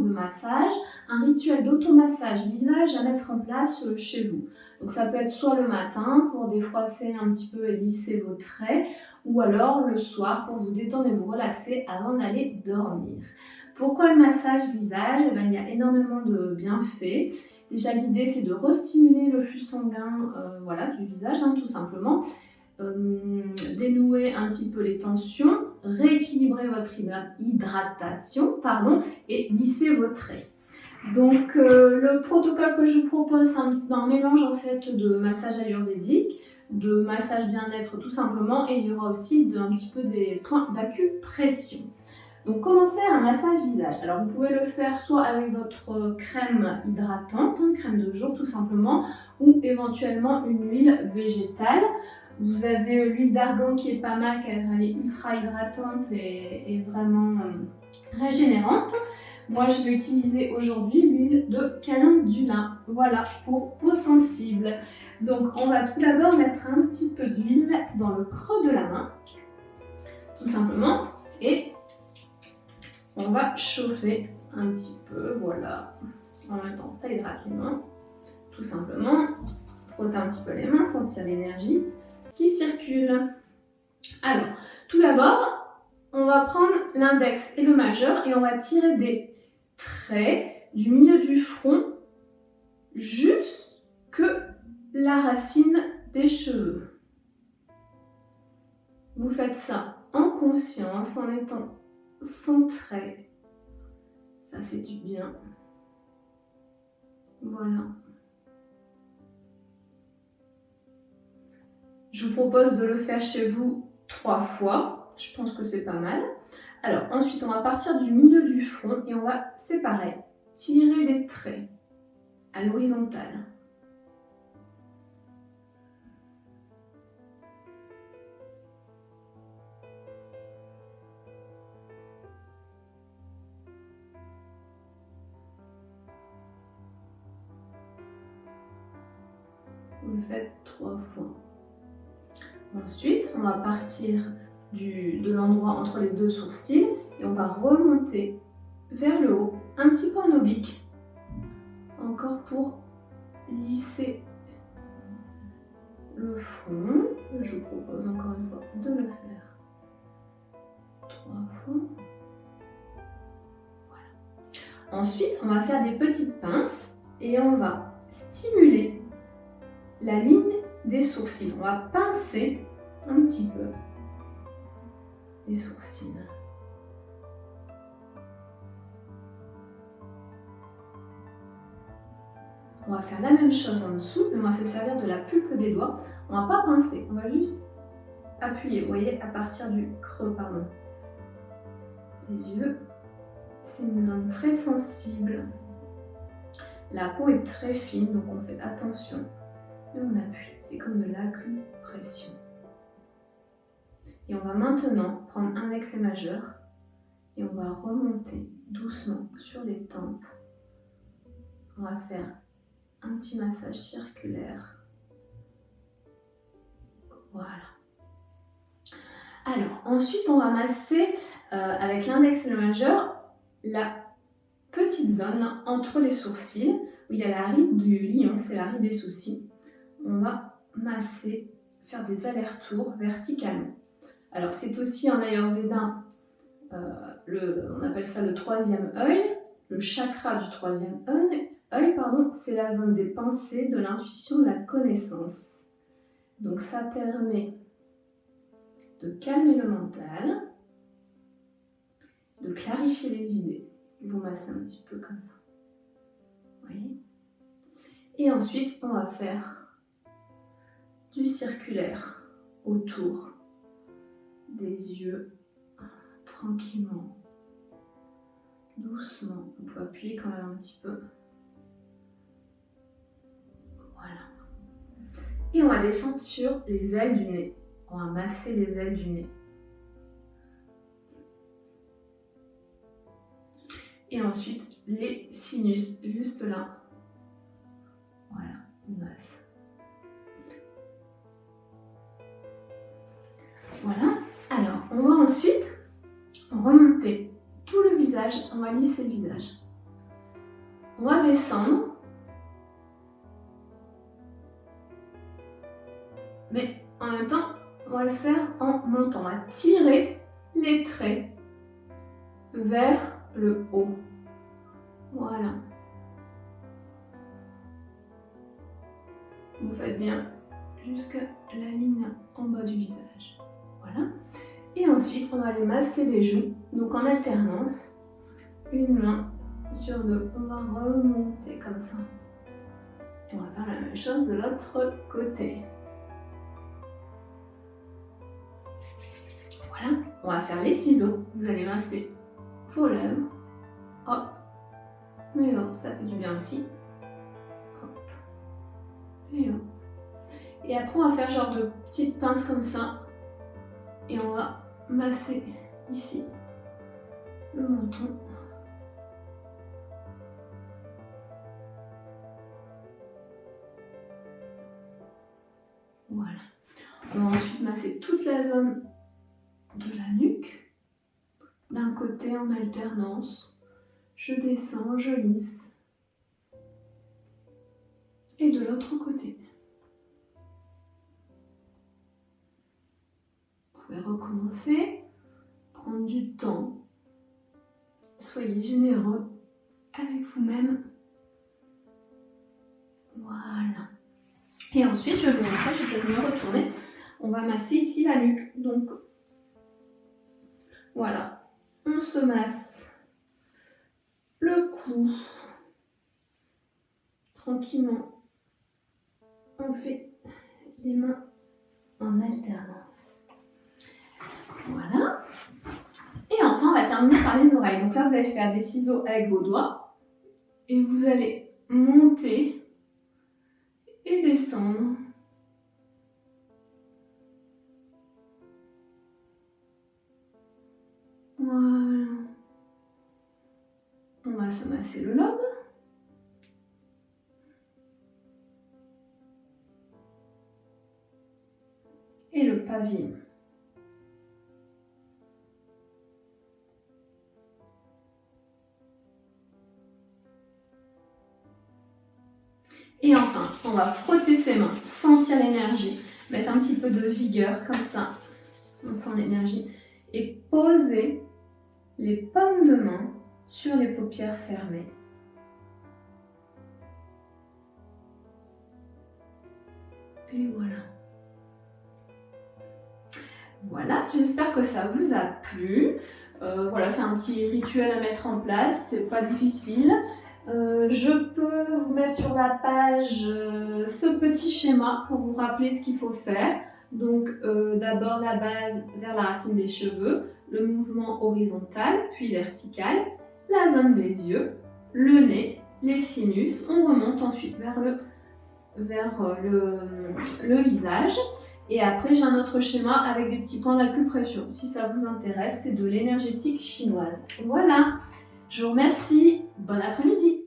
de massage, un rituel d'automassage visage à mettre en place chez vous. Donc ça peut être soit le matin pour défroisser un petit peu et lisser vos traits, ou alors le soir pour vous détendre et vous relaxer avant d'aller dormir. Pourquoi le massage visage? Il y a énormément de bienfaits. Déjà l'idée c'est de restimuler le flux sanguin du visage tout simplement. Dénouer un petit peu les tensions, rééquilibrer votre hydratation et lisser vos traits. Donc le protocole que je vous propose, c'est un mélange en fait de massage ayurvédique, de massage bien-être tout simplement, et il y aura aussi un petit peu des points d'acupression. Donc comment faire un massage visage? Alors vous pouvez le faire soit avec votre crème hydratante, crème de jour tout simplement, ou éventuellement une huile végétale. Vous avez l'huile d'argan qui est pas mal, car elle est ultra hydratante et vraiment régénérante. Moi je vais utiliser aujourd'hui l'huile de calendula, voilà, pour peau sensible. Donc on va tout d'abord mettre un petit peu d'huile dans le creux de la main, tout simplement, et on va chauffer un petit peu, voilà. En même temps ça hydrate les mains, tout simplement. Frotter un petit peu les mains, sentir l'énergie qui circule. Alors, tout d'abord, on va prendre l'index et le majeur et on va tirer des traits du milieu du front jusque la racine des cheveux. Vous faites ça en conscience, en étant centré. Ça fait du bien. Voilà. Je vous propose de le faire chez vous 3 fois. Je pense que c'est pas mal. Alors, ensuite, on va partir du milieu du front et on va séparer, tirer des traits à l'horizontale. Vous le faites 3 fois. Ensuite, on va partir de l'endroit entre les deux sourcils et on va remonter vers le haut, un petit peu en oblique, encore pour lisser le front. Je vous propose encore une fois de le faire 3 fois. Voilà. Ensuite, on va faire des petites pinces et on va stimuler la ligne des sourcils. On va pincer un petit peu les sourcils. On va faire la même chose en dessous, mais on va se servir de la pulpe des doigts. On ne va pas pincer, on va juste appuyer, vous voyez, à partir du creux, des yeux. C'est une zone très sensible. La peau est très fine, donc on fait attention. Et on appuie, c'est comme de l'acupression. Et on va maintenant prendre index et majeur et on va remonter doucement sur les tempes. On va faire un petit massage circulaire. Voilà. Alors, ensuite, on va masser avec l'index et le majeur la petite zone entre les sourcils où il y a la ride du lion, c'est la ride des soucis. On va masser, faire des allers-retours verticalement. Alors, c'est aussi en Ayurveda, on appelle ça le troisième œil, le chakra du troisième œil, c'est la zone des pensées, de l'intuition, de la connaissance. Donc, ça permet de calmer le mental, de clarifier les idées. Vous massez un petit peu comme ça. Vous voyez ? Et ensuite, on va faire du circulaire autour des yeux, tranquillement, doucement. Vous pouvez appuyer quand même un petit peu. Voilà. Et on va descendre sur les ailes du nez. On va masser les ailes du nez. Et ensuite, les sinus, juste là. Voilà, on masse. Voilà. Alors, on va ensuite remonter tout le visage. On va lisser le visage. On va descendre. Mais en même temps, on va le faire en montant. On va tirer les traits vers le haut. Voilà. Vous faites bien jusqu'à la ligne en bas du visage. Voilà. Et ensuite, on va aller masser les joues. Donc en alternance, une main sur deux. On va remonter comme ça. Et on va faire la même chose de l'autre côté. Voilà. On va faire les ciseaux. Vous allez masser vos lèvres. Hop. Et hop, ça fait du bien aussi. Hop. Et hop. Et après, on va faire genre de petites pinces comme ça. Et on va masser ici le menton. Voilà. On va ensuite masser toute la zone de la nuque. D'un côté en alternance. Je descends, je lisse. Et de l'autre côté. Vous pouvez recommencer, prendre du temps. Soyez généreux avec vous-même. Voilà. Et ensuite, je vais vous montrer, je vais peut-être mieux retourner. On va masser ici la nuque. Donc, voilà. On se masse le cou. Tranquillement. On fait les mains en alternance. Voilà. Et enfin, on va terminer par les oreilles. Donc là, vous allez faire des ciseaux avec vos doigts. Et vous allez monter et descendre. Voilà. On va se masser le lobe. Et le pavillon. Et enfin, on va frotter ses mains, sentir l'énergie, mettre un petit peu de vigueur, comme ça, on sent l'énergie, et poser les paumes de main sur les paupières fermées. Et voilà. Voilà, j'espère que ça vous a plu. Voilà, c'est un petit rituel à mettre en place, c'est pas difficile. Je peux vous mettre sur la page ce petit schéma pour vous rappeler ce qu'il faut faire. Donc d'abord la base vers la racine des cheveux, le mouvement horizontal puis vertical, la zone des yeux, le nez, les sinus. On remonte ensuite vers le visage. Et après j'ai un autre schéma avec des petits points d'acupression. Si ça vous intéresse, c'est de l'énergétique chinoise. Voilà, je vous remercie, bon après-midi.